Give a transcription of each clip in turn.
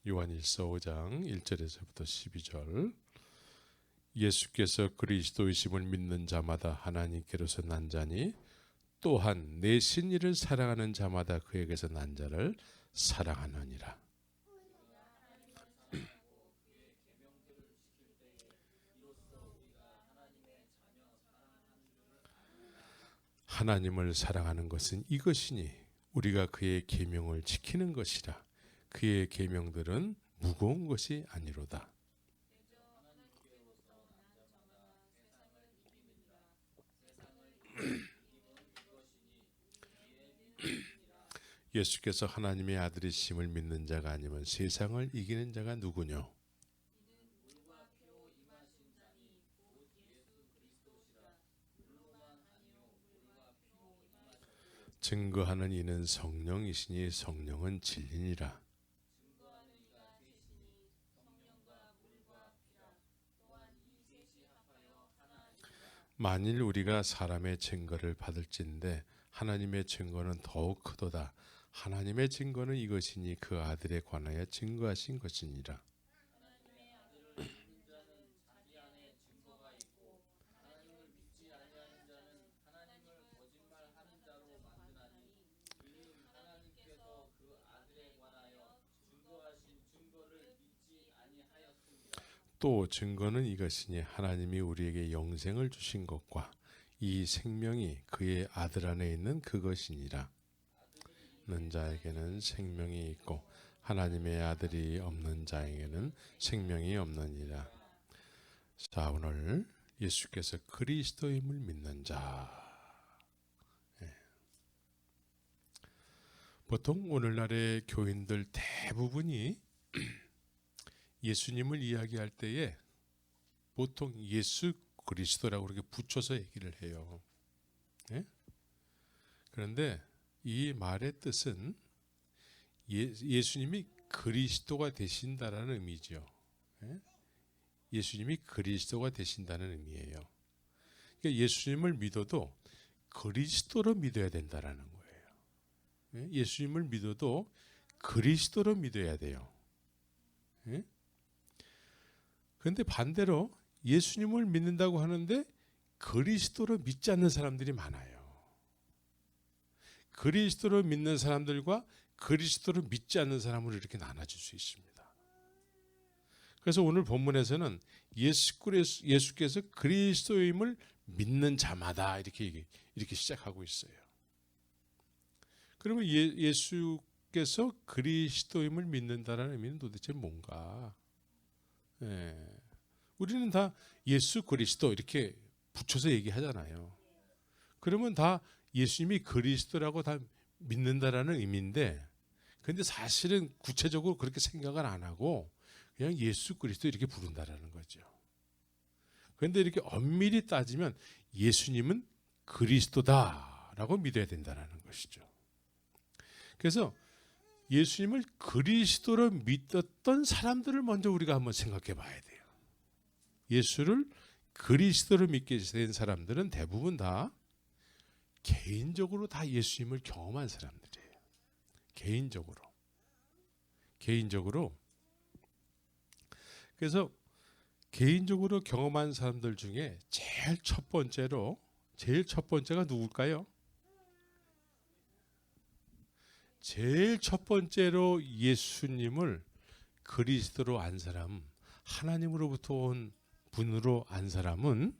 요한일서 5장 1절에서부터 12절. 예수께서 그리스도이심을 믿는 자마다 하나님께로서 난 자니 또한 내 신이를 사랑하는 자마다 그에게서 난 자를 사랑하느니라. 하나님을 사랑하는 것은 이것이니 우리가 그의 계명을 지키는 것이라. 그의 계명들은 무거운 것이 아니로다. 예수께서 하나님의 아들이심을 믿는 자가 아니면 세상을 이기는 자가 누구뇨? 증거하는 이는 성령이시니 성령은 진리니라. 만일 우리가 사람의 증거를 받을진대 하나님의 증거는 더욱 크도다. 하나님의 증거는 이것이니 그 아들에 관하여 증거하신 것이니라. 또 증거는 이것이니 하나님이 우리에게 영생을 주신 것과 이 생명이 그의 아들 안에 있는 그것이니라. 있는 자에게는 생명이 있고 하나님의 아들이 없는 자에게는 생명이 없느니라. 자, 오늘 예수께서 그리스도임을 믿는 자. 보통 오늘날의 교인들 대부분이 예수님을 이야기할 때에 보통 예수 그리스도라고 그렇게 붙여서 얘기를 해요. 예? 그런데 이 말의 뜻은 예수님이 그리스도가 되신다라는 의미죠. 예? 예수님이 그리스도가 되신다는 의미예요. 그러니까 예수님을 믿어도 그리스도로 믿어야 된다라는 거예요. 예? 예수님을 믿어도 그리스도로 믿어야 돼요. 예? 그런데 반대로 예수님을 믿는다고 하는데 그리스도로 믿지 않는 사람들이 많아요. 그리스도로 믿는 사람들과 그리스도로 믿지 않는 사람으로 이렇게 나눠질 수 있습니다. 그래서 오늘 본문에서는 예수께서 그리스도임을 믿는 자마다 이렇게 시작하고 있어요. 그러면 예수께서 그리스도임을 믿는다라는 의미는 도대체 뭔가? 우리는 다 예수 그리스도 이렇게 붙여서 얘기하잖아요. 그러면 다 예수님이 그리스도라고 다 믿는다라는 의미인데, 근데 사실은 구체적으로 그렇게 생각을 안 하고 그냥 예수 그리스도 이렇게 부른다라는 거죠. 그런데 이렇게 엄밀히 따지면 예수님은 그리스도다라고 믿어야 된다라는 것이죠. 그래서 예수님을 그리스도로 믿었던 사람들을 먼저 우리가 한번 생각해 봐야 돼요. 예수를 그리스도로 믿게 된 사람들은 대부분 다 개인적으로 다 예수님을 경험한 사람들이에요. 개인적으로. 그래서 개인적으로 경험한 사람들 중에 제일 첫 번째가 누굴까요? 제일 첫 번째로 예수님을 그리스도로 안 사람, 하나님으로부터 온 분으로 안 사람은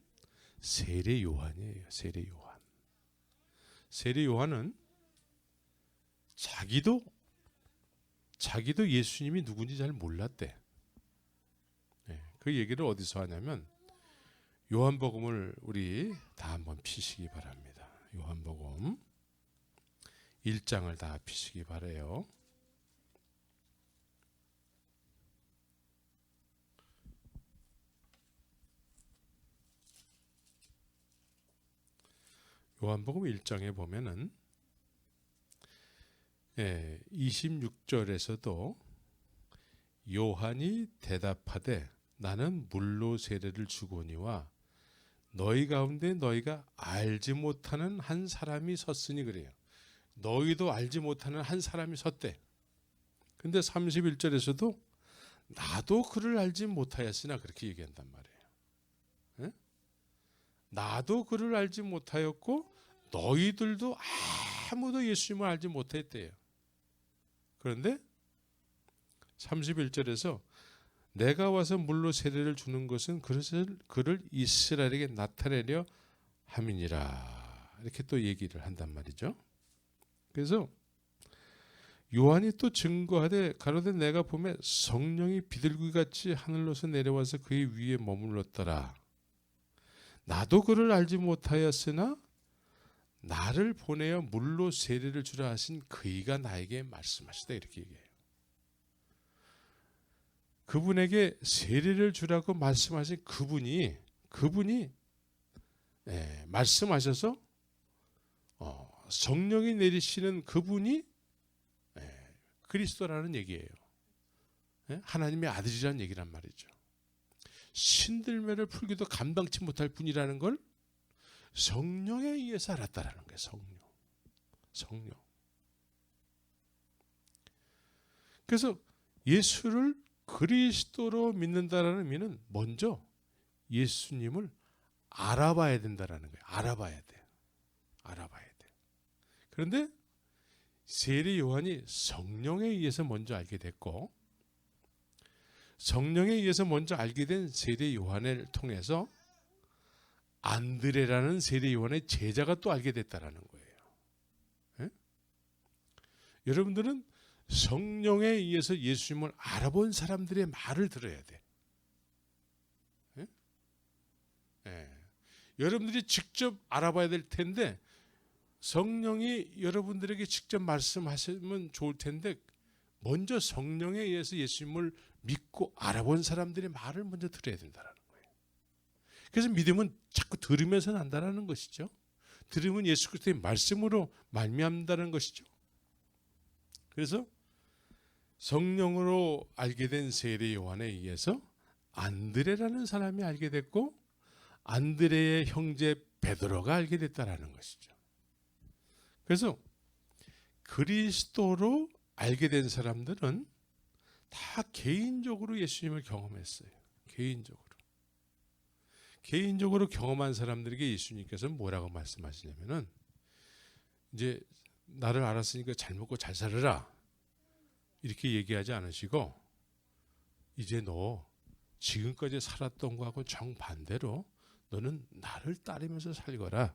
세례 요한이에요. 세례 요한은 자기도 예수님이 누군지 잘 몰랐대. 그 얘기를 어디서 하냐면 요한복음을 우리 다 한번 피시기 바랍니다. 요한복음 1장을 다 피시기 바라요. 요한복음 1장에 보면은 26절에서도 요한이 대답하되 나는 물로 세례를 주거니와 너희 가운데 너희가 알지 못하는 한 사람이 섰으니 그래요. 너희도 알지 못하는 한 사람이 섰대. 근데 31절에서도 나도 그를 알지 못하였으나 그렇게 얘기한단 말이에요. 예? 나도 그를 알지 못하였고 너희들도 아무도 예수님을 알지 못했대요. 그런데 31절에서 내가 와서 물로 세례를 주는 것은 그를 이스라엘에게 나타내려 함이니라. 이렇게 또 얘기를 한단 말이죠. 그래서 요한이 또 증거하되 가로되 내가 보매 성령이 비둘기같이 하늘로서 내려와서 그의 위에 머물렀더라. 나도 그를 알지 못하였으나 나를 보내어 물로 세례를 주라 하신 그이가 나에게 말씀하시다. 이렇게 얘기해요. 그분에게 세례를 주라고 말씀하신 그분이 말씀하셔서 성령이 내리시는 그분이 그리스도라는 얘기예요. 하나님의 아들이라는 얘기란 말이죠. 신들매를 풀기도 감당치 못할 분이라는 걸 성령에 의해서 알았다라는 거예요. 성령. 그래서 예수를 그리스도로 믿는다라는 의미는 먼저 예수님을 알아봐야 된다라는 거예요. 알아봐야 돼. 그런데 세례 요한이 성령에 의해서 먼저 알게 됐고, 성령에 의해서 먼저 알게 된 세례 요한을 통해서 안드레라는 세례 요한의 제자가 또 알게 됐다라는 거예요. 예? 여러분들은 성령에 의해서 예수님을 알아본 사람들의 말을 들어야 돼. 예? 예. 여러분들이 직접 알아봐야 될 텐데 성령이 여러분들에게 직접 말씀하시면 좋을 텐데 먼저 성령에 의해서 예수님을 믿고 알아본 사람들의 말을 먼저 들어야 된다는 거예요. 그래서 믿음은 자꾸 들으면서 난다는 것이죠. 들으면 예수 그리스도의 말씀으로 말미암다는 것이죠. 그래서 성령으로 알게 된 세례 요한에 의해서 안드레라는 사람이 알게 됐고 안드레의 형제 베드로가 알게 됐다는 것이죠. 그래서 그리스도로 알게 된 사람들은 다 개인적으로 예수님을 경험했어요. 개인적으로 경험한 사람들에게 예수님께서 뭐라고 말씀하시냐면은 이제 나를 알았으니까 잘 먹고 잘 살아라 이렇게 얘기하지 않으시고 이제 너 지금까지 살았던 거하고 정반대로 너는 나를 따르면서 살거라.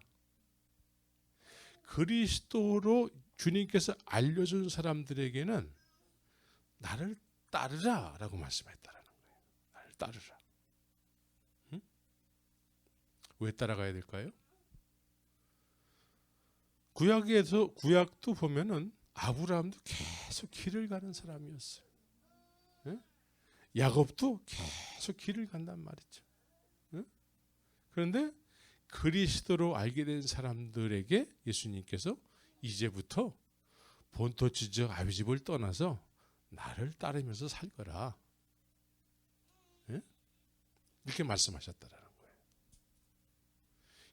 그리스도로 주님께서 알려준 사람들에게는 나를 따르라 라고 말씀했다라는 거예요. 나를 따르라. 응? 왜 따라가야 될까요? 구약도 보면은 아브라함도 계속 길을 가는 사람이었어요. 응? 야곱도 계속 길을 간단 말이죠. 응? 그런데 그리스도로 알게 된 사람들에게 예수님께서 이제부터 본토 지적 아비 집을 떠나서 나를 따르면서 살거라. 예? 이렇게 말씀하셨다라는 거예요.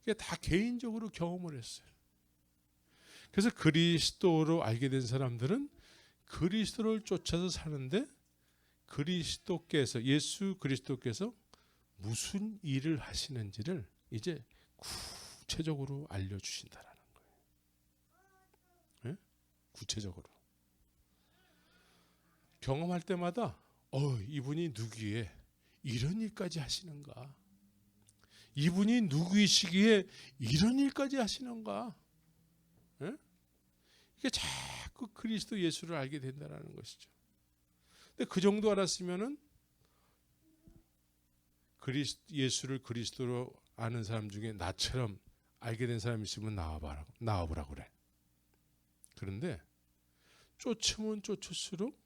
이게 다 개인적으로 경험을 했어요. 그래서 그리스도로 알게 된 사람들은 그리스도를 쫓아서 사는데 예수 그리스도께서 무슨 일을 하시는지를 이제 구체적으로 알려주신다라는 거예요. 예? 구체적으로. 경험할 때마다 이분이 누구에 이런 일까지 하시는가? 이분이 누구이시기에 이런 일까지 하시는가? 예? 이게 자꾸 그리스도 예수를 알게 된다는 것이죠. 근데 그 정도 알았으면은 예수를 그리스도로 아는 사람 중에 나처럼 알게 된 사람 있으면 나와보라 그래. 그런데 쫓으면 쫓을수록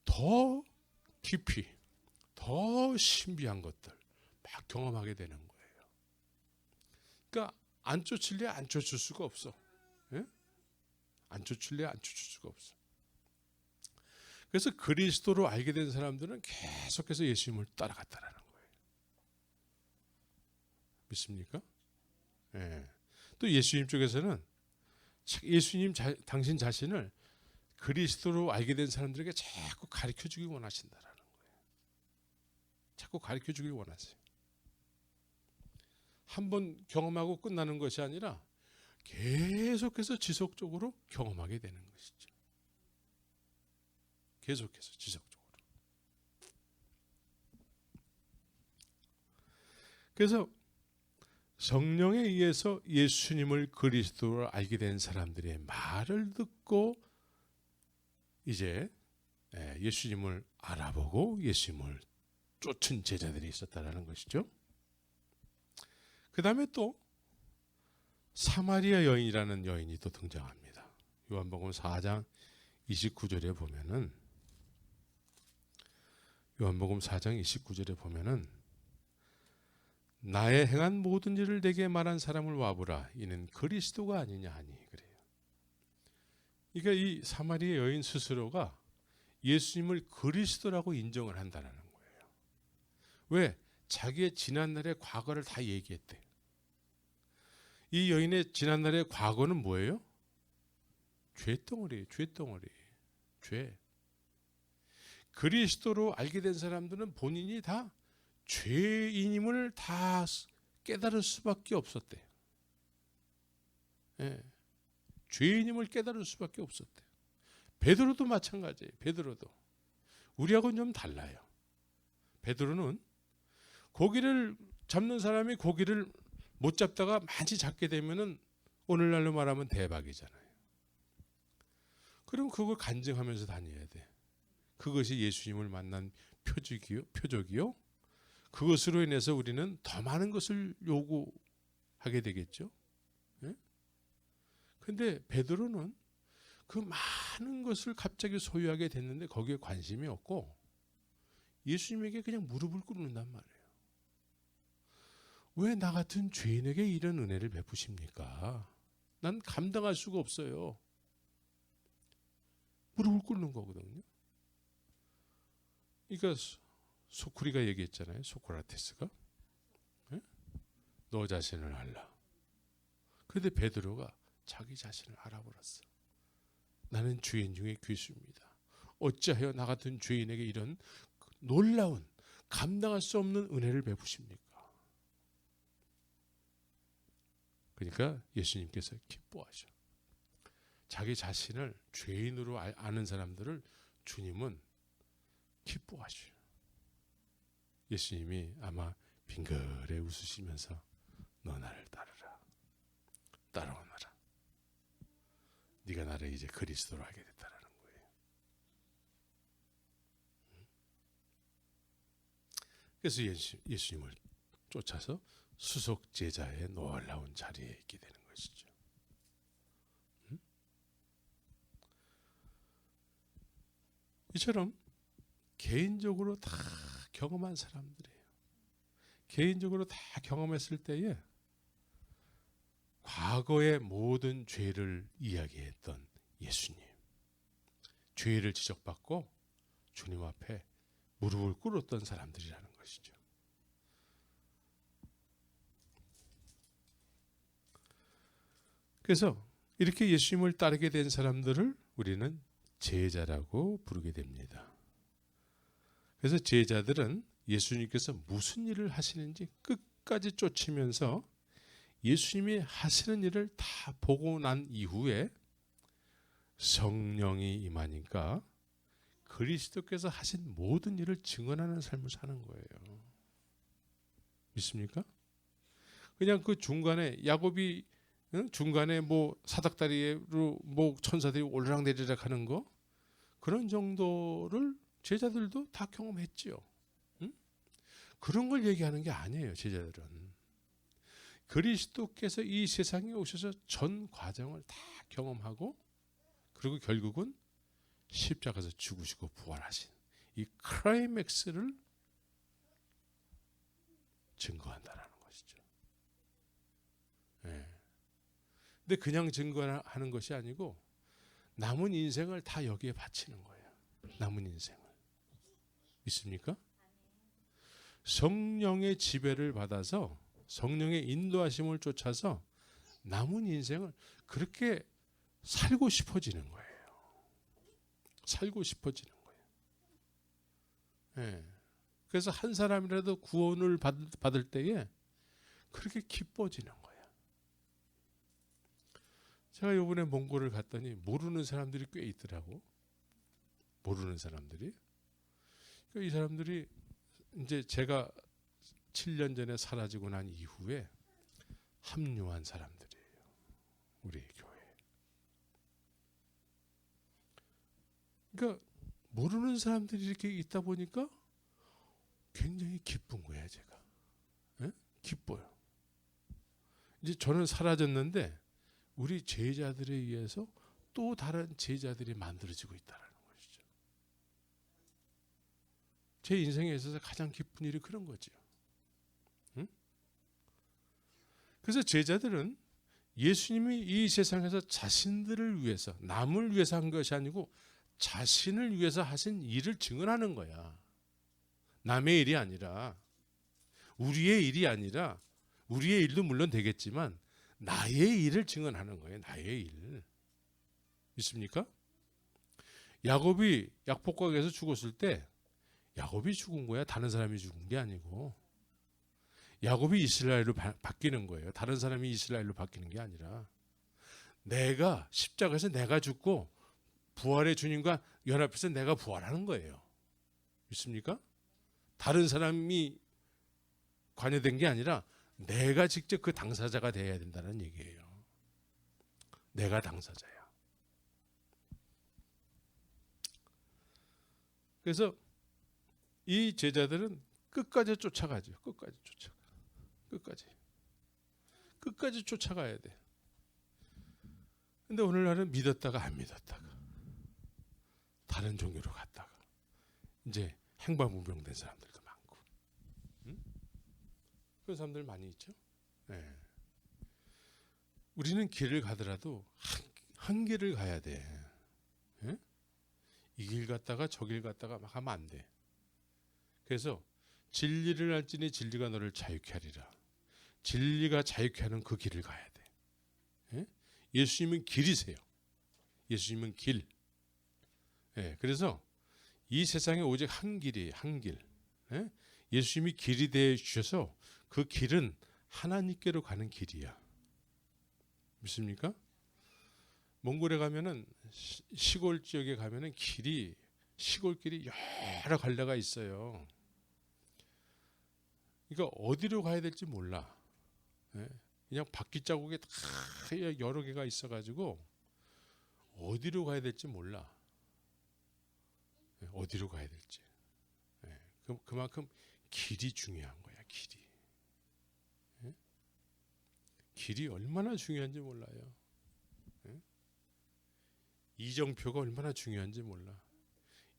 더 깊이, 더 신비한 것들 막 경험하게 되는 거예요. 그러니까 안 쫓을래 안 쫓을 수가 없어. 예? 안 쫓을래 안 쫓을 수가 없어. 그래서 그리스도로 알게 된 사람들은 계속해서 예수님을 따라갔다라는 거예요. 믿습니까? 예. 또 예수님 쪽에서는 예수님 당신 자신을 그리스도로 알게 된 사람들에게 자꾸 가르쳐주기 원하신다라는 거예요. 자꾸 가르쳐주길 원하세요. 한번 경험하고 끝나는 것이 아니라 계속해서 지속적으로 경험하게 되는 것이죠. 계속해서 지속적으로. 그래서 성령에 의해서 예수님을 그리스도로 알게 된 사람들의 말을 듣고 이제 예수님을 알아보고 예수님을 쫓은 제자들이 있었다라는 것이죠. 그 다음에 또 사마리아 여인이라는 여인이 또 등장합니다. 요한복음 4장 29절에 보면은 나의 행한 모든 일을 내게 말한 사람을 와보라. 이는 그리스도가 아니냐 하니 그래요. 그러니까 이 사마리아 여인 스스로가 예수님을 그리스도라고 인정을 한다는 거예요. 왜? 자기의 지난날의 과거를 다 얘기했대. 이 여인의 지난날의 과거는 뭐예요? 죄덩어리예요. 죄. 그리스도로 알게 된 사람들은 본인이 다 죄인임을 다 깨달을 수밖에 없었대요. 예. 죄인임을 깨달을 수밖에 없었대요. 베드로도 마찬가지예요. 베드로도. 우리하고는 좀 달라요. 베드로는 고기를 잡는 사람이 고기를 못 잡다가 많이 잡게 되면은 오늘날로 말하면 대박이잖아요. 그럼 그걸 간증하면서 다녀야 돼. 그것이 예수님을 만난 표적이요. 그것으로 인해서 우리는 더 많은 것을 요구하게 되겠죠. 그런데 베드로는 그 많은 것을 갑자기 소유하게 됐는데 거기에 관심이 없고 예수님에게 그냥 무릎을 꿇는단 말이에요. 왜 나 같은 죄인에게 이런 은혜를 베푸십니까? 난 감당할 수가 없어요. 무릎을 꿇는 거거든요. 그러니까 소크리가 얘기했잖아요. 소크라테스가. 너 자신을 알라. 그런데 베드로가 자기 자신을 알아버렸어. 나는 죄인 중에 괴수입니다. 어찌하여 나 같은 죄인에게 이런 놀라운 감당할 수 없는 은혜를 베푸십니까? 그러니까 예수님께서 기뻐하셔. 자기 자신을 죄인으로 아는 사람들을 주님은 기뻐하셔. 예수님이 아마 빙그레 웃으시면서 너 나를 따라오너라. 네가 나를 이제 그리스도로 알게 됐다라는 거예요. 그래서 예수님을 쫓아서 수석 제자의 놀라운 자리에 있게 되는 것이죠. 이처럼 개인적으로 다 경험한 사람들이에요. 개인적으로 다 경험했을 때에 과거의 모든 죄를 이야기했던 예수님, 죄를 지적받고 주님 앞에 무릎을 꿇었던 사람들이라는 것이죠. 그래서 이렇게 예수님을 따르게 된 사람들을 우리는 제자라고 부르게 됩니다. 그래서 제자들은 예수님께서 무슨 일을 하시는지 끝까지 쫓으면서 예수님이 하시는 일을 다 보고 난 이후에 성령이 임하니까 그리스도께서 하신 모든 일을 증언하는 삶을 사는 거예요. 믿습니까? 그냥 그 중간에 야곱이 중간에 뭐 사닥다리로 뭐 천사들이 오르락내리락 하는 거 그런 정도를 제자들도 다 경험했지요. 그런 걸 얘기하는 게 아니에요. 제자들은 그리스도께서 이 세상에 오셔서 전 과정을 다 경험하고 그리고 결국은 십자가에서 죽으시고 부활하신 이 클라이맥스를 증거한다라는 것이죠. 네. 근데 그냥 증거하는 것이 아니고 남은 인생을 다 여기에 바치는 거예요. 남은 인생을. 믿습니까? 성령의 지배를 받아서 성령의 인도하심을 쫓아서 남은 인생을 그렇게 살고 싶어지는 거예요. 살고 싶어지는 거예요. 예. 그래서 한 사람이라도 구원을 받을 때에 그렇게 기뻐지는 거예요. 제가 이번에 몽골을 갔더니 모르는 사람들이 꽤 있더라고. 모르는 사람들이. 이 사람들이 이제 제가 7년 전에 사라지고 난 이후에 합류한 사람들이에요. 우리 교회에. 그러니까 모르는 사람들이 이렇게 있다 보니까 굉장히 기쁜 거예요, 제가. 예? 기뻐요. 이제 저는 사라졌는데 우리 제자들에 의해서 또 다른 제자들이 만들어지고 있다는 것이죠. 제 인생에 있어서 가장 기쁜 일이 그런 거죠. 응? 그래서 제자들은 예수님이 이 세상에서 자신들을 위해서, 남을 위해서 한 것이 아니고 자신을 위해서 하신 일을 증언하는 거야. 남의 일이 아니라, 우리의 일이 아니라, 우리의 일도 물론 되겠지만 나의 일을 증언하는 거예요. 나의 일. 믿습니까? 야곱이 약복강에서 죽었을 때 야곱이 죽은 거야. 다른 사람이 죽은 게 아니고. 야곱이 이스라엘로 바뀌는 거예요. 다른 사람이 이스라엘로 바뀌는 게 아니라. 내가 십자가에서 내가 죽고 부활의 주님과 연합해서 내가 부활하는 거예요. 믿습니까? 다른 사람이 관여된 게 아니라 내가 직접 그 당사자가 되어야 된다는 얘기예요. 내가 당사자야. 그래서 이 제자들은 끝까지 쫓아가죠. 끝까지 쫓아가. 끝까지 쫓아가야 돼. 근데 오늘날은 믿었다가 안 믿었다가 다른 종교로 갔다가 이제 행방불명된 사람들도 많고, 그런 사람들 많이 있죠. 네. 우리는 길을 가더라도 한 길을 가야 돼. 네? 이 길 갔다가 저 길 갔다가 막 하면 안 돼. 그래서 진리를 알지니 진리가 너를 자유케 하리라. 진리가 자유케 하는 그 길을 가야 돼. 네? 예수님은 길이세요. 예수님은 길. 네, 그래서 이 세상에 오직 한 길이에요. 한 길. 네? 예수님이 길이 되어 주셔서 그 길은 하나님께로 가는 길이야. 믿습니까? 몽골에 가면은 시골 지역에 가면은 시골길이 여러 갈래가 있어요. 그러니까 어디로 가야 될지 몰라. 그냥 바퀴 자국에 다 여러 개가 있어가지고 어디로 가야 될지 몰라. 어디로 가야 될지. 그만큼 길이 중요한 거야. 길이 얼마나 중요한지 몰라요. 이정표가 얼마나 중요한지 몰라.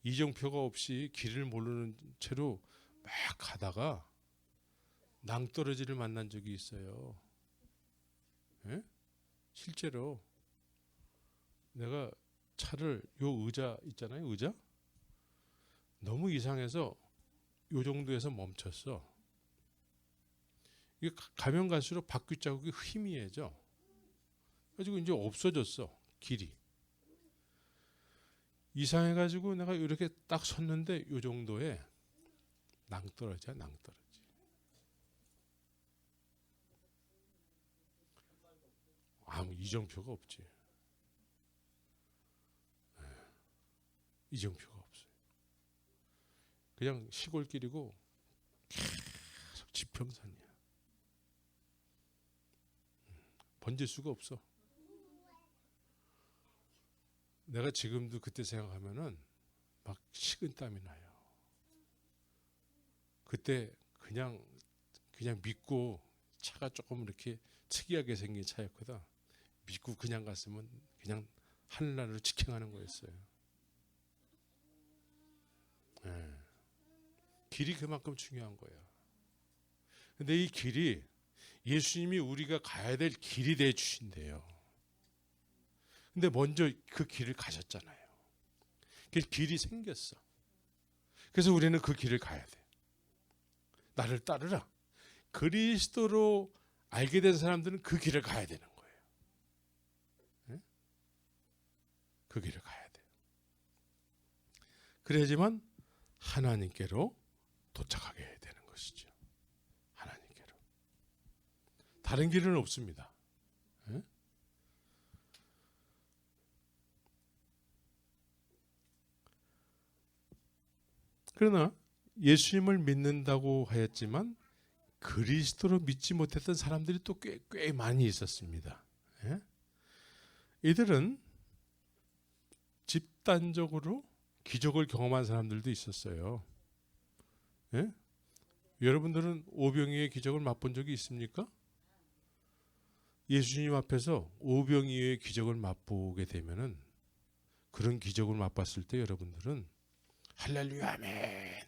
이정표가 없이 길을 모르는 채로 막 가다가 낭떠러지를 만난 적이 있어요. 실제로 내가 차를 요 의자 있잖아요. 의자? 너무 이상해서 요 정도에서 멈췄어. 이게 가면 갈수록 바퀴 자국이 희미해져. 가지고 이제 없어졌어. 길이. 이상해가지고 내가 이렇게 딱 섰는데 요 정도에 낭떠러지야. 낭떠러지. 아무 이정표가 없지. 이정표가 없어요. 그냥 시골길이고 계속 지평선이야. 번질 수가 없어. 내가 지금도 그때 생각하면은 막 식은땀이 나요. 그때 그냥 믿고, 차가 조금 이렇게 특이하게 생긴 차였거든. 믿고 그냥 갔으면 그냥 하늘나라로 직행하는 거였어요. 길이 그만큼 중요한 거야. 근데 이 길이 예수님이 우리가 가야 될 길이 돼 주신대요. 근데 먼저 그 길을 가셨잖아요. 그 길이 생겼어. 그래서 우리는 그 길을 가야 돼. 나를 따르라. 그리스도로 알게 된 사람들은 그 길을 가야 되는 거예요. 그 길을 가야 돼. 그래야지만 하나님께로 도착하게 되는 것이죠. 하나님께로. 다른 길은 없습니다. 예? 그러나 예수님을 믿는다고 하였지만 그리스도로 믿지 못했던 사람들이 또 꽤 많이 있었습니다. 예? 이들은 집단적으로 기적을 경험한 사람들도 있었어요. 예? 여러분들은 오병이어의 기적을 맛본 적이 있습니까? 예수님 앞에서 오병이어의 기적을 맛보게 되면은, 그런 기적을 맛봤을 때 여러분들은 할렐루야 아멘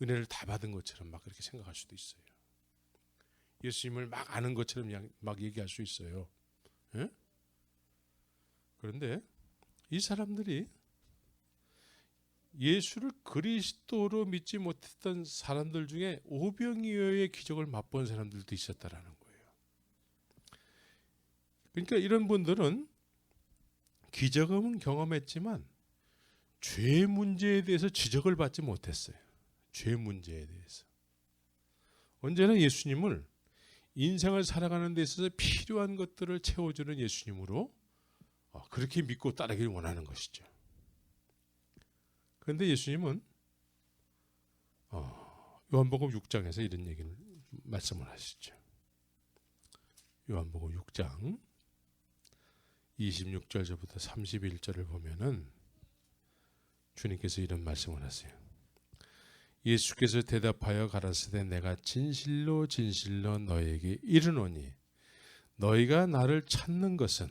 은혜를 다 받은 것처럼 막 그렇게 생각할 수도 있어요. 예수님을 막 아는 것처럼 막 얘기할 수 있어요. 예? 그런데 이 사람들이 예수를 그리스도로 믿지 못했던 사람들 중에 오병이어의 기적을 맛본 사람들도 있었다라는 거예요. 그러니까 이런 분들은 기적은 경험했지만 죄 문제에 대해서 지적을 받지 못했어요. 죄 문제에 대해서. 언제나 예수님을 인생을 살아가는 데 있어서 필요한 것들을 채워주는 예수님으로 그렇게 믿고 따르기를 원하는 것이죠. 그런데 예수님은 요한복음 6장에서 이런 얘기를 말씀을 하시죠. 요한복음 6장 26절부터 31절을 보면은 주님께서 이런 말씀을 하세요. 예수께서 대답하여 가라사대 내가 진실로 진실로 너에게 이르노니 너희가 나를 찾는 것은,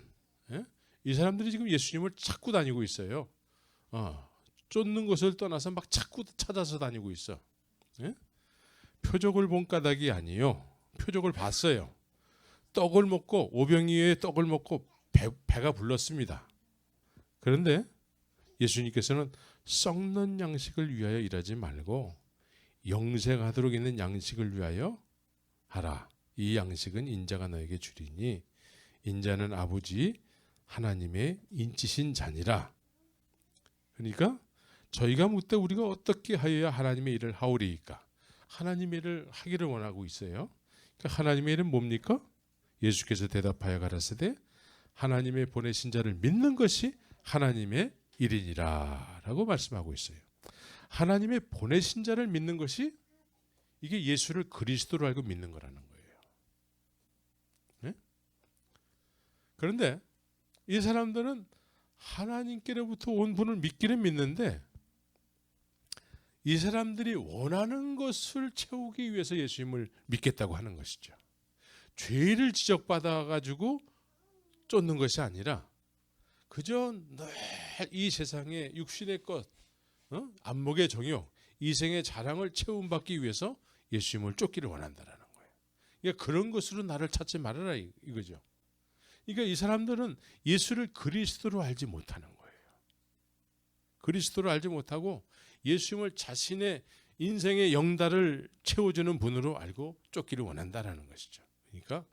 예? 이 사람들이 지금 예수님을 찾고 다니고 있어요. 쫓는 것을 떠나서 막 자꾸 찾아서 다니고 있어. 예? 표적을 본 까닭이 아니요. 표적을 봤어요. 떡을 먹고 오병이어의 떡을 먹고 배가 불렀습니다. 그런데 예수님께서는 썩는 양식을 위하여 일하지 말고 영생하도록 있는 양식을 위하여 하라. 이 양식은 인자가 너에게 주리니 인자는 아버지 하나님의 인치신 자니라. 그러니까 저희가 묻되 우리가 어떻게 하여야 하나님의 일을 하오리이까? 하나님의 일을 하기를 원하고 있어요. 그러니까 하나님의 일은 뭡니까? 예수께서 대답하여 가라사대 하나님의 보내신 자를 믿는 것이 하나님의 일이니라 라고 말씀하고 있어요. 하나님의 보내신 자를 믿는 것이, 이게 예수를 그리스도로 알고 믿는 거라는 거예요. 네? 그런데 이 사람들은 하나님께로부터 온 분을 믿기는 믿는데 이 사람들이 원하는 것을 채우기 위해서 예수님을 믿겠다고 하는 것이죠. 죄를 지적받아 가지고 쫓는 것이 아니라 그저 늘 이 세상의 육신의 것, 안목의 정욕, 이생의 자랑을 채움받기 위해서 예수님을 쫓기를 원한다라는 거예요. 그러니까 그런 것으로 나를 찾지 말아라 이거죠. 그러니까 이 사람들은 예수를 그리스도로 알지 못하는 거예요. 그리스도로 알지 못하고 예수님을 자신의 인생의 영달을 채워주는 분으로 알고 쫓기를 원한다라는 것이죠. 그러니까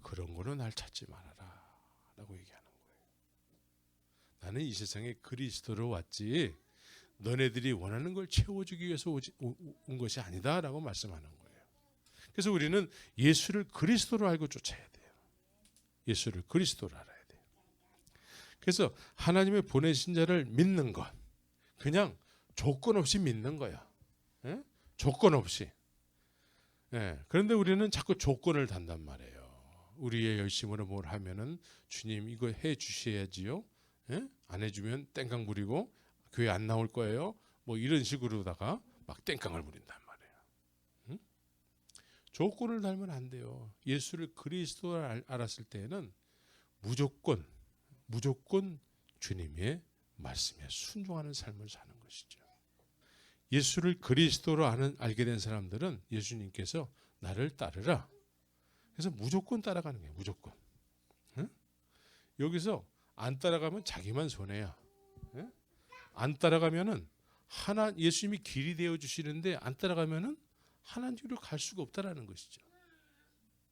그런 거로 날 찾지 말아라 라고 얘기하는 거예요. 나는 이 세상에 그리스도로 왔지 너네들이 원하는 걸 채워주기 위해서 온 것이 아니다 라고 말씀하는 거예요. 그래서 우리는 예수를 그리스도로 알고 쫓아야 돼요. 예수를 그리스도로 알아야 돼요. 그래서 하나님의 보내신 자를 믿는 것, 그냥 조건 없이 믿는 거야. 예? 조건 없이. 예. 그런데 우리는 자꾸 조건을 단단 말이에요. 우리의 열심으로 뭘 하면은 주님 이거 해 주셔야지요. 예? 안 해주면 땡깡 부리고 교회 안 나올 거예요. 뭐 이런 식으로다가 막 땡깡을 부린단 말이에요. 응? 조건을 달면 안 돼요. 예수를 그리스도를 알았을 때에는 무조건 주님의 말씀에 순종하는 삶을 사는 것이죠. 예수를 그리스도로 알게 된 사람들은 예수님께서 나를 따르라. 그래서 무조건 따라가는 거예요. 무조건. 응? 여기서 안 따라가면 자기만 손해야. 응? 안 따라가면은 예수님이 길이 되어 주시는데 안 따라가면은 하나님으로 갈 수가 없다라는 것이죠.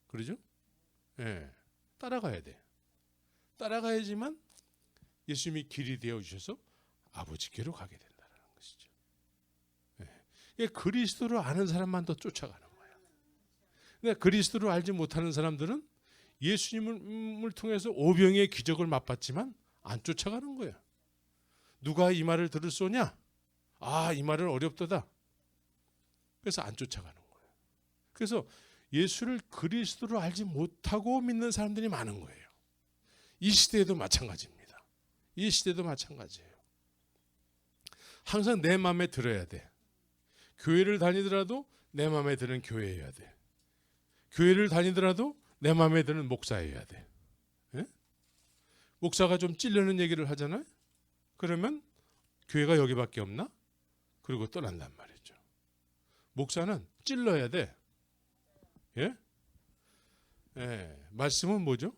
그러죠? 예. 따라가야 돼. 따라가야지만 예수님이 길이 되어 주셔서 아버지께로 가게 된다는 것이죠. 그리스도를 아는 사람만 더 쫓아가는 거예요. 근데 그리스도를 알지 못하는 사람들은 예수님을 통해서 오병이의 기적을 맛봤지만 안 쫓아가는 거예요. 누가 이 말을 들을 쏘냐? 아, 이 말은 어렵도다. 그래서 안 쫓아가는 거예요. 그래서 예수를 그리스도로 알지 못하고 믿는 사람들이 많은 거예요. 이 시대에도 마찬가지입니다. 이 시대도 마찬가지예요. 항상 내 마음에 들어야 돼. 교회를 다니더라도 내 마음에 드는 교회여야 돼. 교회를 다니더라도 내 마음에 드는 목사여야 돼. 예? 목사가 좀 찔르는 얘기를 하잖아요. 그러면 교회가 여기밖에 없나? 그리고 떠난단 말이죠. 목사는 찔러야 돼. 예? 예. 말씀은 뭐죠?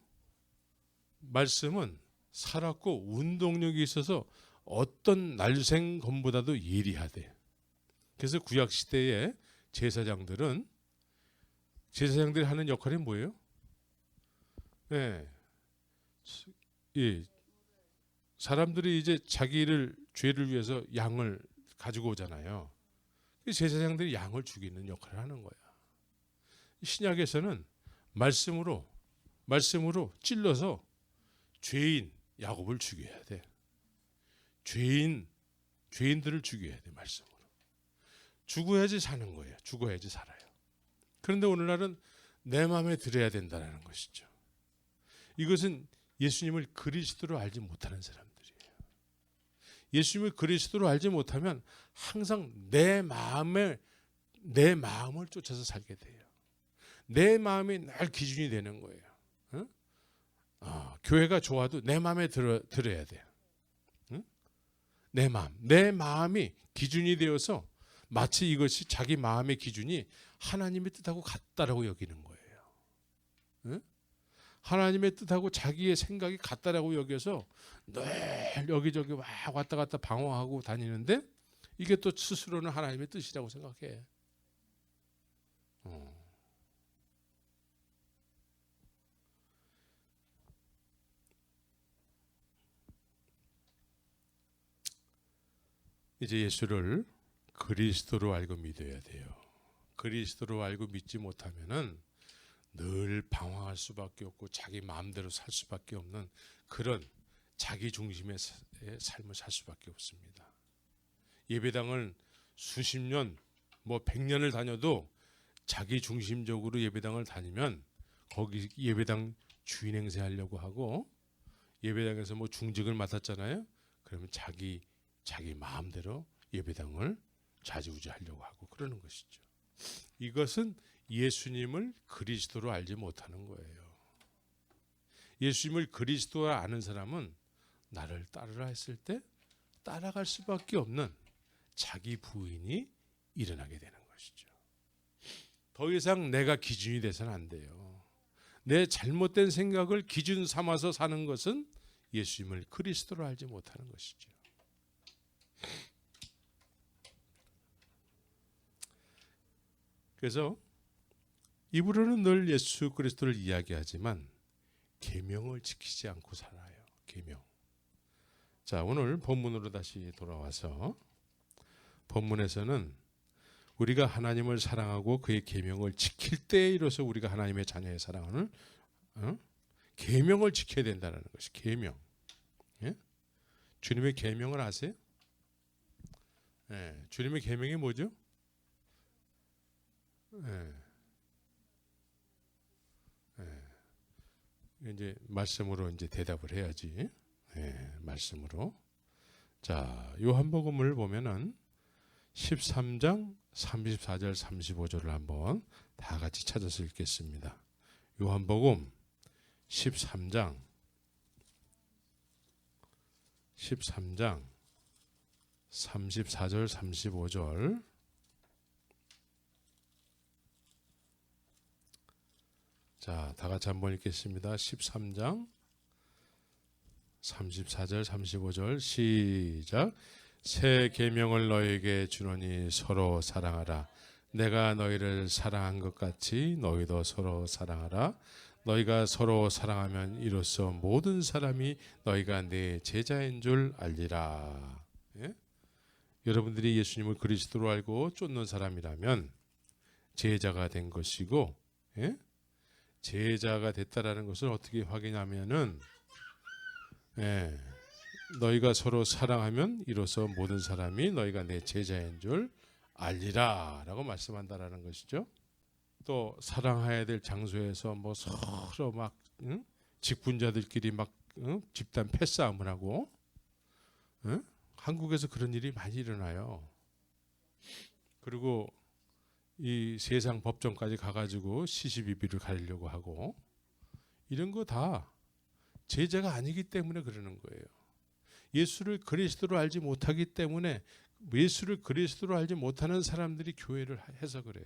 말씀은 살았고 운동력이 있어서 어떤 날생검보다도 예리하대. 그래서 구약 시대의 제사장들이 하는 역할이 뭐예요? 예. 사람들이 이제 자기를 죄를 위해서 양을 가지고 오잖아요. 제사장들이 양을 죽이는 역할을 하는 거야. 신약에서는 말씀으로 찔러서 죄인 야곱을 죽여야 돼. 죄인들을 죽여야 돼. 말씀으로. 죽어야지 사는 거예요. 죽어야지 살아요. 그런데 오늘날은 내 마음에 들어야 된다는 것이죠. 이것은 예수님을 그리스도로 알지 못하는 사람들이에요. 예수님을 그리스도로 알지 못하면 항상 내 마음을 쫓아서 살게 돼요. 내 마음이 날 기준이 되는 거예요. 교회가 좋아도 내 마음에 들어야 돼요. 내 마음이 기준이 되어서 마치 이것이 자기 마음의 기준이 하나님의 뜻하고 같다라고 여기는 거예요. 하나님의 뜻하고 자기의 생각이 같다라고 여겨서 늘 여기저기 막 왔다 갔다 방황하고 다니는데 이게 또 스스로는 하나님의 뜻이라고 생각해. 이제 예수를 그리스도로 알고 믿어야 돼요. 그리스도로 알고 믿지 못하면은 늘 방황할 수밖에 없고 자기 마음대로 살 수밖에 없는 그런 자기 중심의 삶을 살 수밖에 없습니다. 예배당을 수십 년, 100년을 다녀도 자기 중심적으로 예배당을 다니면 거기 예배당 주인 행세하려고 하고 예배당에서 중직을 맡았잖아요. 그러면 자기 마음대로 예배당을 좌지우지하려고 하고 그러는 것이죠. 이것은 예수님을 그리스도로 알지 못하는 거예요. 예수님을 그리스도로 아는 사람은 나를 따르라 했을 때 따라갈 수밖에 없는 자기 부인이 일어나게 되는 것이죠. 더 이상 내가 기준이 돼서는 안 돼요. 내 잘못된 생각을 기준 삼아서 사는 것은 예수님을 그리스도로 알지 못하는 것이죠. 그래서 입으로는 늘 예수 그리스도를 이야기하지만 계명을 지키지 않고 살아요. 계명. 자, 오늘 본문으로 다시 돌아와서 본문에서는 우리가 하나님을 사랑하고 그의 계명을 지킬 때에 이로써 우리가 하나님의 자녀의 사랑을 계명을 지켜야 된다는 것이 계명. 예? 주님의 계명을 아세요? 예, 주님의 계명이 뭐죠? 예. 이제 말씀으로 이제 대답을 해야지. 예, 말씀으로. 자, 요한복음을 보면은 13장 34절 35절을 한번 다 같이 찾아서 읽겠습니다. 요한복음 13장 34절 35절 자, 다 같이 한번 읽겠습니다. 13장 34절 35절 시작. 새 계명을 너희에게 주노니 서로 사랑하라. 내가 너희를 사랑한 것 같이 너희도 서로 사랑하라. 너희가 서로 사랑하면 이로써 모든 사람이 너희가 내 제자인 줄 알리라. 예? 여러분들이 예수님을 그리스도로 알고 쫓는 사람이라면 제자가 된 것이고, 예? 제자가 됐다라는 것을 어떻게 확인하면은, 예, 너희가 서로 사랑하면 이로써 모든 사람이 너희가 내 제자인 줄 알리라 라고 말씀한다라는 것이죠. 또 사랑해야 될 장소에서 뭐 서로 막 직분자들끼리 막 집단 패싸움을 하고, 한국에서 그런 일이 많이 일어나요. 그리고 이 세상 법정까지 가가지고 시시비비를 가리려고 하고, 이런 거 다 제자가 아니기 때문에 그러는 거예요. 예수를 그리스도로 알지 못하기 때문에, 예수를 그리스도로 알지 못하는 사람들이 교회를 해서 그래요.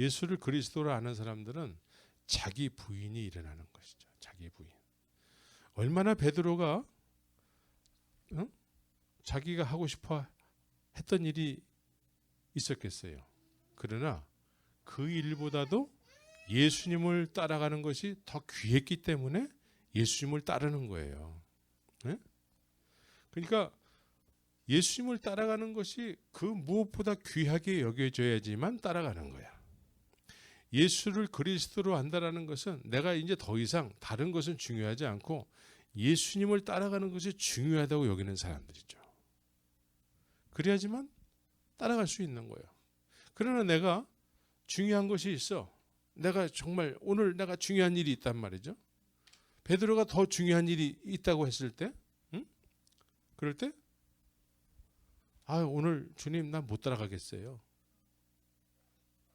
예수를 그리스도로 아는 사람들은 자기 부인이 일어나는 것이죠. 자기 부인. 얼마나 베드로가 자기가 하고 싶어 했던 일이 있었겠어요. 그러나 그 일보다도 예수님을 따라가는 것이 더 귀했기 때문에 예수님을 따르는 거예요. 그러니까 예수님을 따라가는 것이 그 무엇보다 귀하게 여겨져야지만 따라가는 거야. 예수를 그리스도로 안다라는 것은 내가 이제 더 이상 다른 것은 중요하지 않고 예수님을 따라가는 것이 중요하다고 여기는 사람들이죠. 그래야지만 따라갈 수 있는 거예요. 그러나 내가 중요한 것이 있어. 내가 정말 오늘 내가 중요한 일이 있단 말이죠. 베드로가 더 중요한 일이 있다고 했을 때, 그럴 때, 오늘 주님 난 못 따라가겠어요.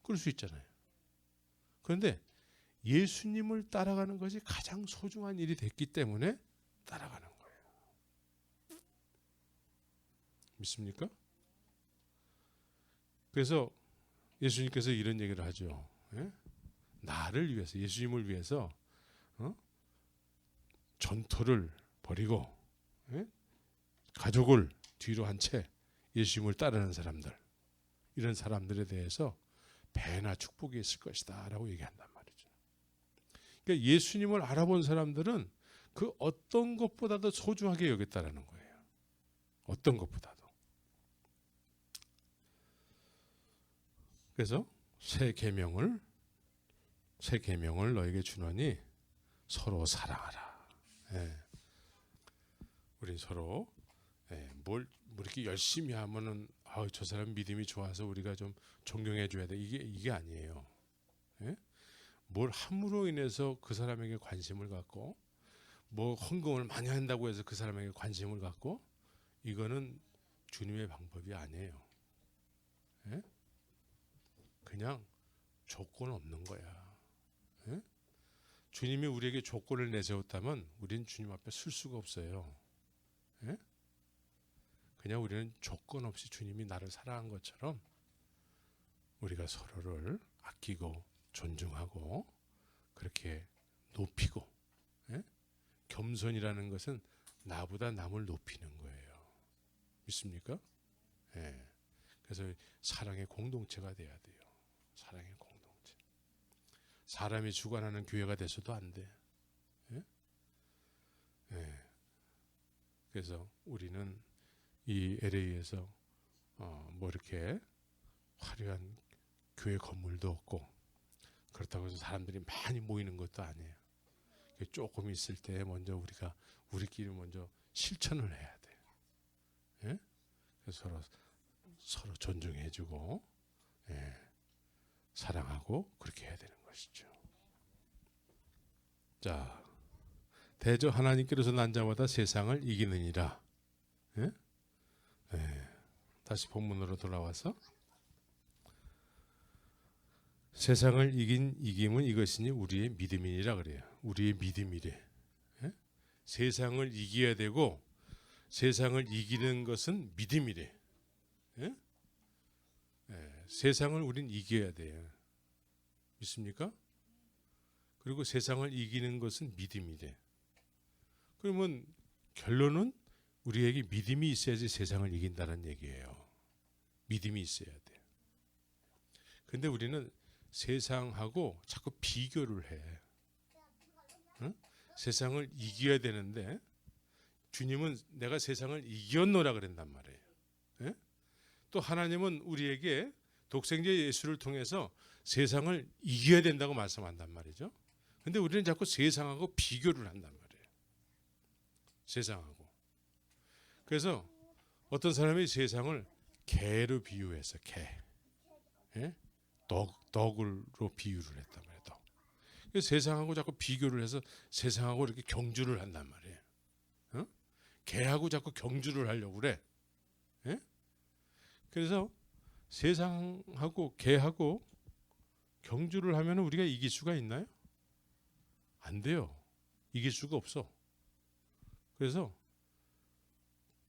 그럴 수 있잖아요. 그런데 예수님을 따라가는 것이 가장 소중한 일이 됐기 때문에 따라가는 거예요. 믿습니까? 그래서 예수님께서 이런 얘기를 하죠. 나를 위해서, 예수님을 위해서 전토를 벌이고 가족을 뒤로 한 채 예수님을 따르는 사람들, 이런 사람들에 대해서 배나 축복이 있을 것이다 라고 얘기한단 말이죠. 그러니까 예수님을 알아본 사람들은 그 어떤 것보다도 소중하게 여겼다라는 거예요. 어떤 것보다도. 그래서 새 계명을 너에게 주노니 서로 사랑하라. 우린 서로 뭘 이렇게 열심히 하면은 저 사람 믿음이 좋아서 우리가 좀 존경해 줘야 돼. 이게 아니에요. 뭘 함으로 인해서 그 사람에게 관심을 갖고, 뭐 헌금을 많이 한다고 해서 그 사람에게 관심을 갖고, 이거는 주님의 방법이 아니에요. 그냥 조건 없는 거야. 주님이 우리에게 조건을 내세웠다면 우리는 주님 앞에 설 수가 없어요. 그냥 우리는 조건 없이 주님이 나를 사랑한 것처럼 우리가 서로를 아끼고 존중하고 그렇게 높이고, 겸손이라는 것은 나보다 남을 높이는 거예요. 믿습니까? 그래서 사랑의 공동체가 돼야 돼요. 사랑의 공동체. 사람이 주관하는 교회가 돼서도 안 돼. 그래서 우리는 이 LA에서 뭐 이렇게 화려한 교회 건물도 없고, 그렇다고 해서 사람들이 많이 모이는 것도 아니에요. 조금 있을 때 먼저 우리끼리 먼저 실천을 해야 돼요. 그래서 서로 존중해주고, 사랑하고 그렇게 해야 되는 것이죠. 자, 대저 하나님께로서 난 자마다 세상을 이기느니라. 다시 본문으로 돌아와서 세상을 이긴 이김은 이것이니 우리의 믿음이니라 그래요. 우리의 믿음이래. 세상을 이겨야 되고 세상을 이기는 것은 믿음이래. 세상을 우린 이겨야 돼요. 믿습니까? 그리고 세상을 이기는 것은 믿음이래. 그러면 결론은 우리에게 믿음이 있어야지 세상을 이긴다는 얘기예요. 믿음이 있어야 돼. 근데 우리는 세상하고 자꾸 비교를 해. 세상을 이겨야 되는데 주님은 내가 세상을 이겼노라 그랬단 말이에요. 예? 또 하나님은 우리에게 독생자 예수를 통해서 세상을 이겨야 된다고 말씀한단 말이죠. 근데 우리는 자꾸 세상하고 비교를 한단 말이에요. 세상하고. 그래서 어떤 사람이 세상을 개로 비유해서 개. 예? 덕으로 비유를 했단 말이에요. 덕. 그래서 세상하고 자꾸 비교를 해서 세상하고 이렇게 경주를 한단 말이에요. 어? 개하고 자꾸 경주를 하려고 그래. 예? 그래서 세상하고 개하고 경주를 하면 우리가 이길 수가 있나요? 안 돼요. 이길 수가 없어. 그래서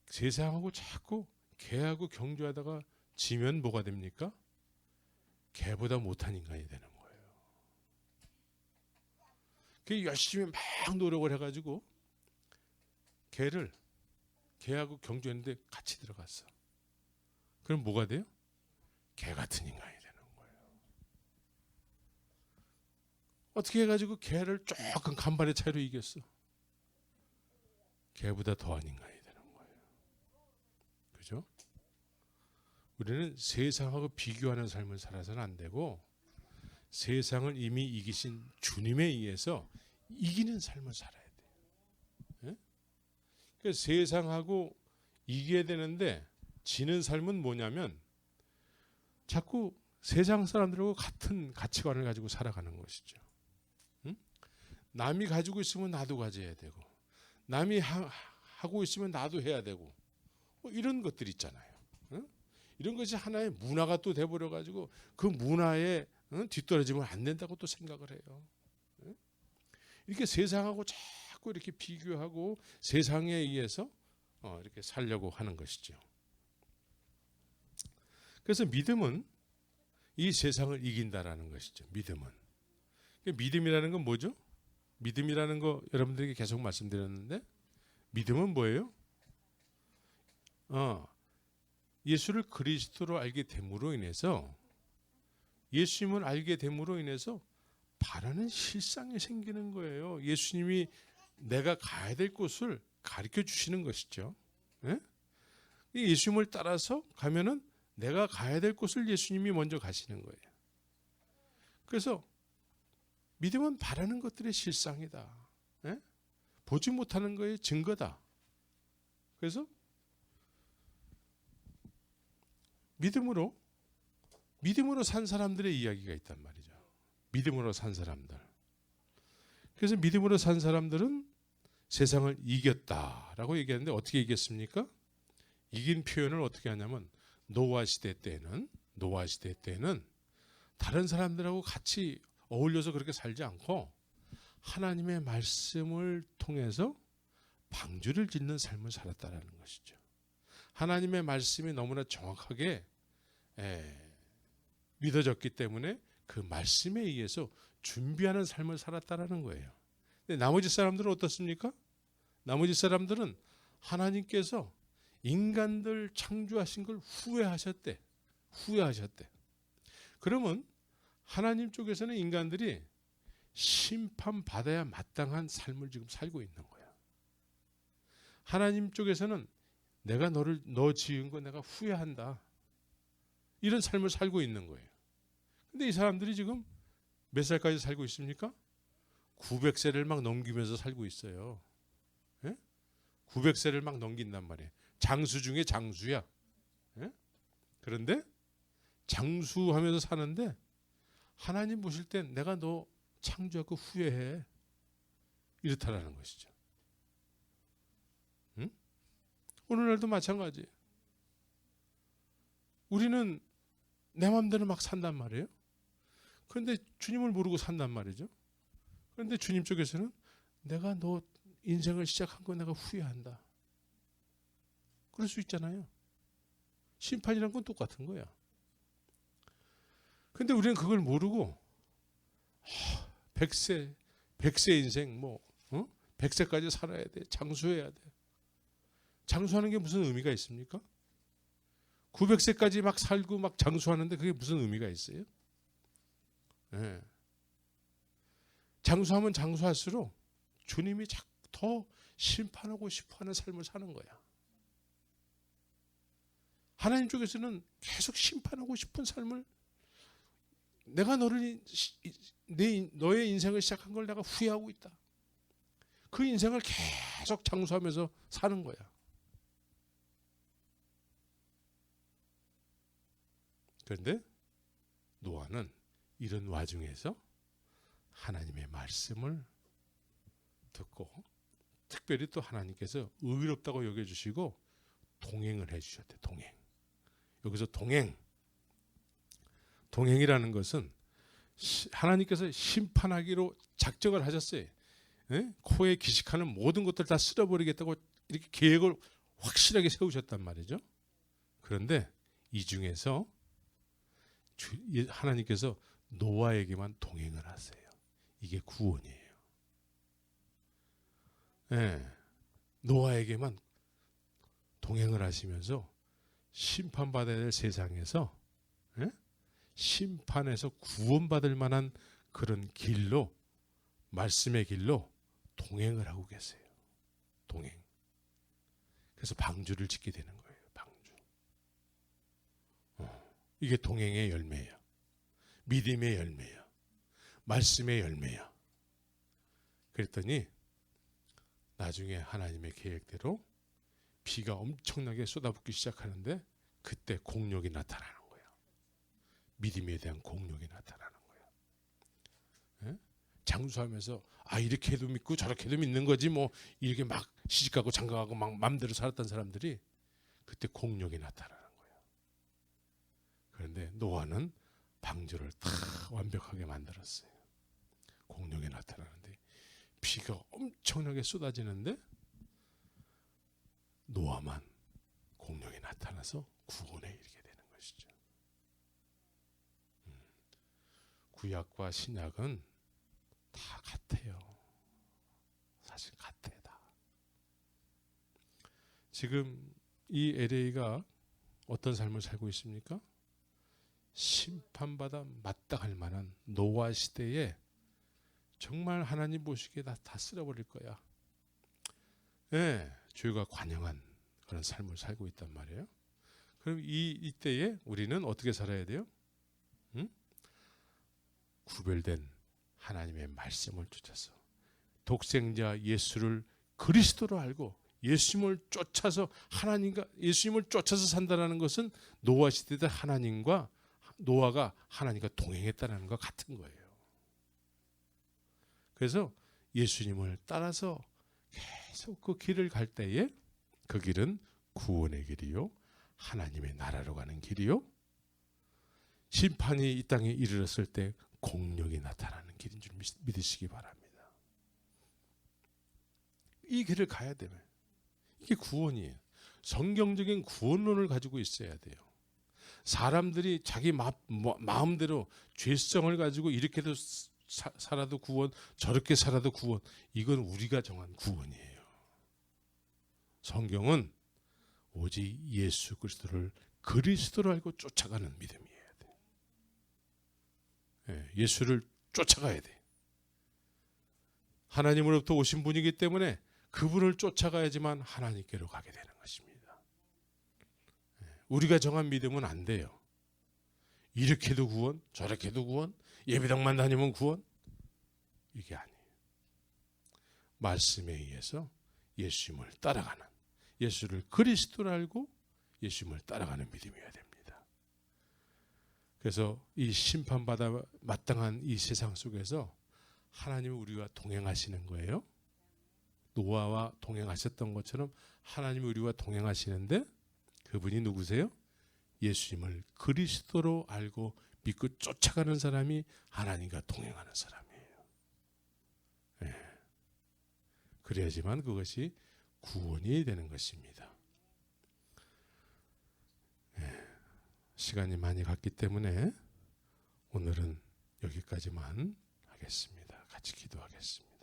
세상하고 자꾸 개하고 경주하다가 지면 뭐가 됩니까? 개보다 못한 인간이 되는 거예요. 그 열심히 막 노력을 해가지고 개하고 경주했는데 같이 들어갔어. 그럼 뭐가 돼요? 개 같은 인간이 되는 거예요. 어떻게 해가지고 개를 조금 간발의 차이로 이겼어? 개보다 더한 인간이 되는 거예요. 그죠? 우리는 세상하고 비교하는 삶을 살아서는 안 되고 세상을 이미 이기신 주님에 의해서 이기는 삶을 살아야 돼요. 예? 그러니까 세상하고 이겨야 되는데 지는 삶은 뭐냐면 자꾸 세상 사람들하고 같은 가치관을 가지고 살아가는 것이죠. 응? 남이 가지고 있으면 나도 가져야 되고 남이 하고 있으면 나도 해야 되고 뭐 이런 것들 있잖아요. 응? 이런 것이 하나의 문화가 또 돼버려 가지고 그 문화에 뒤떨어지면 안 된다고 또 생각을 해요. 응? 이렇게 세상하고 자꾸 이렇게 비교하고 세상에 의해서 이렇게 살려고 하는 것이죠. 그래서 믿음은 이 세상을 이긴다라는 것이죠. 믿음은. 믿음이라는 건 뭐죠? 믿음이라는 거 여러분들에게 계속 말씀드렸는데 믿음은 뭐예요? 예수를 그리스도로 알게 됨으로 인해서 예수님을 알게 됨으로 인해서 바라는 실상이 생기는 거예요. 예수님이 내가 가야 될 곳을 가르쳐 주시는 것이죠. 예? 예수님을 따라서 가면은 내가 가야 될 곳을 예수님이 먼저 가시는 거예요. 그래서 믿음은 바라는 것들의 실상이다. 예? 보지 못하는 거의 증거다. 그래서 믿음으로 산 사람들의 이야기가 있단 말이죠. 믿음으로 산 사람들. 그래서 믿음으로 산 사람들은 세상을 이겼다라고 얘기하는데 어떻게 이겼습니까? 이긴 표현을 어떻게 하냐면 노아 시대 때는 다른 사람들하고 같이 어울려서 그렇게 살지 않고 하나님의 말씀을 통해서 방주를 짓는 삶을 살았다라는 것이죠. 하나님의 말씀이 너무나 정확하게 믿어졌기 때문에 그 말씀에 의해서 준비하는 삶을 살았다라는 거예요. 근데 나머지 사람들은 어떻습니까? 나머지 사람들은 하나님께서 인간들 창조하신 걸 후회하셨대. 그러면 하나님 쪽에서는 인간들이 심판받아야 마땅한 삶을 지금 살고 있는 거야. 하나님 쪽에서는 내가 너 지은 거 내가 후회한다. 이런 삶을 살고 있는 거예요. 근데 이 사람들이 지금 몇 살까지 살고 있습니까? 900세를 막 넘기면서 살고 있어요. 예? 900세를 막 넘긴단 말이에요. 장수 중에 장수야. 예? 그런데 장수하면서 사는데 하나님 보실 땐 내가 너 창조하고 후회해. 이렇다라는 것이죠. 응? 오늘날도 마찬가지예요. 우리는 내 마음대로 막 산단 말이에요. 그런데 주님을 모르고 산단 말이죠. 그런데 주님 쪽에서는 내가 너 인생을 시작한 거 내가 후회한다. 그럴 수 있잖아요. 심판이란 건 똑같은 거야. 근데 우리는 그걸 모르고 100세 인생 100세까지 살아야 돼. 장수해야 돼. 장수하는 게 무슨 의미가 있습니까? 900세까지 막 살고 막 장수하는데 그게 무슨 의미가 있어요? 네. 장수하면 장수할수록 주님이 더 심판하고 싶어하는 삶을 사는 거야. 하나님 쪽에서는 계속 심판하고 싶은 삶을, 내가 너의 인생을 시작한 걸 내가 후회하고 있다. 그 인생을 계속 장수하면서 사는 거야. 그런데 노아는 이런 와중에서 하나님의 말씀을 듣고, 특별히 또 하나님께서 의롭다고 여겨주시고 동행을 해주셨대. 동행. 여기서 동행이라는 것은 하나님께서 심판하기로 작정을 하셨어요. 코에 기식하는 모든 것들 다 쓸어버리겠다고 이렇게 계획을 확실하게 세우셨단 말이죠. 그런데 이 중에서 하나님께서 노아에게만 동행을 하세요. 이게 구원이에요. 노아에게만 동행을 하시면서 심판받아야 될 세상에서 심판에서 구원받을 만한 그런 길로, 말씀의 길로 동행을 하고 계세요. 동행. 그래서 방주를 짓게 되는 거예요. 방주. 이게 동행의 열매예요. 믿음의 열매예요. 말씀의 열매예요. 그랬더니 나중에 하나님의 계획대로 비가 엄청나게 쏟아붓기 시작하는데 그때 공력이 나타나는 거예요. 믿음에 대한 공력이 나타나는 거예요. 장수하면서 이렇게 해도 믿고 저렇게 해도 믿는 거지 뭐 이렇게 막 시집가고 장가가고 막 마음대로 살았던 사람들이 그때 공력이 나타나는 거예요. 그런데 노아는 방주를 다 완벽하게 만들었어요. 공력이 나타나는데 비가 엄청나게 쏟아지는데 노아만 공력이 나타나서 구원에 이르게 되는 것이죠. 구약과 신약은 다 같아요. 사실 같아 다. 지금 이 LA가 어떤 삶을 살고 있습니까? 심판받아 마땅할 만한 노아 시대에 정말 하나님 보시기에 다 쓸어버릴 거야. 죄가 관영한 그런 삶을 살고 있단 말이에요. 그럼 이때에 우리는 어떻게 살아야 돼요? 구별된 하나님의 말씀을 쫓아서 독생자 예수를 그리스도로 알고 예수님을 쫓아서 예수님을 쫓아서 산다는 것은 노아 시대 때 노아가 하나님과 동행했다는 것 같은 거예요. 그래서 예수님을 따라서 계속 그 길을 갈 때에 그 길은 구원의 길이요, 하나님의 나라로 가는 길이요, 심판이 이 땅에 이르렀을 때 공력이 나타나는 길인 줄 믿으시기 바랍니다. 이 길을 가야 되면 이게 구원이에요. 성경적인 구원론을 가지고 있어야 돼요. 사람들이 자기 마음대로 죄성을 가지고 이렇게도 살아도 구원, 저렇게 살아도 구원, 이건 우리가 정한 구원이에요. 성경은 오직 예수 그리스도를 그리스도로 알고 쫓아가는 믿음이어야 돼. 예수를 쫓아가야 돼. 하나님으로부터 오신 분이기 때문에 그분을 쫓아가야지만 하나님께로 가게 되는 것입니다. 우리가 정한 믿음은 안 돼요. 이렇게도 구원, 저렇게도 구원, 예배당만 다니면 구원, 이게 아니에요. 말씀에 의해서 예수님을 따라가는, 예수를 그리스도로 알고 예수님을 따라가는 믿음이어야 됩니다. 그래서 이 심판받아 마땅한 이 세상 속에서 하나님은 우리와 동행하시는 거예요. 노아와 동행하셨던 것처럼 하나님이 우리와 동행하시는데 그분이 누구세요? 예수님을 그리스도로 알고 믿고 쫓아가는 사람이 하나님과 동행하는 사람이에요. 그래야지만 그것이 구원이 되는 것입니다. 시간이 많이 갔기 때문에 오늘은 여기까지만 하겠습니다. 같이 기도하겠습니다.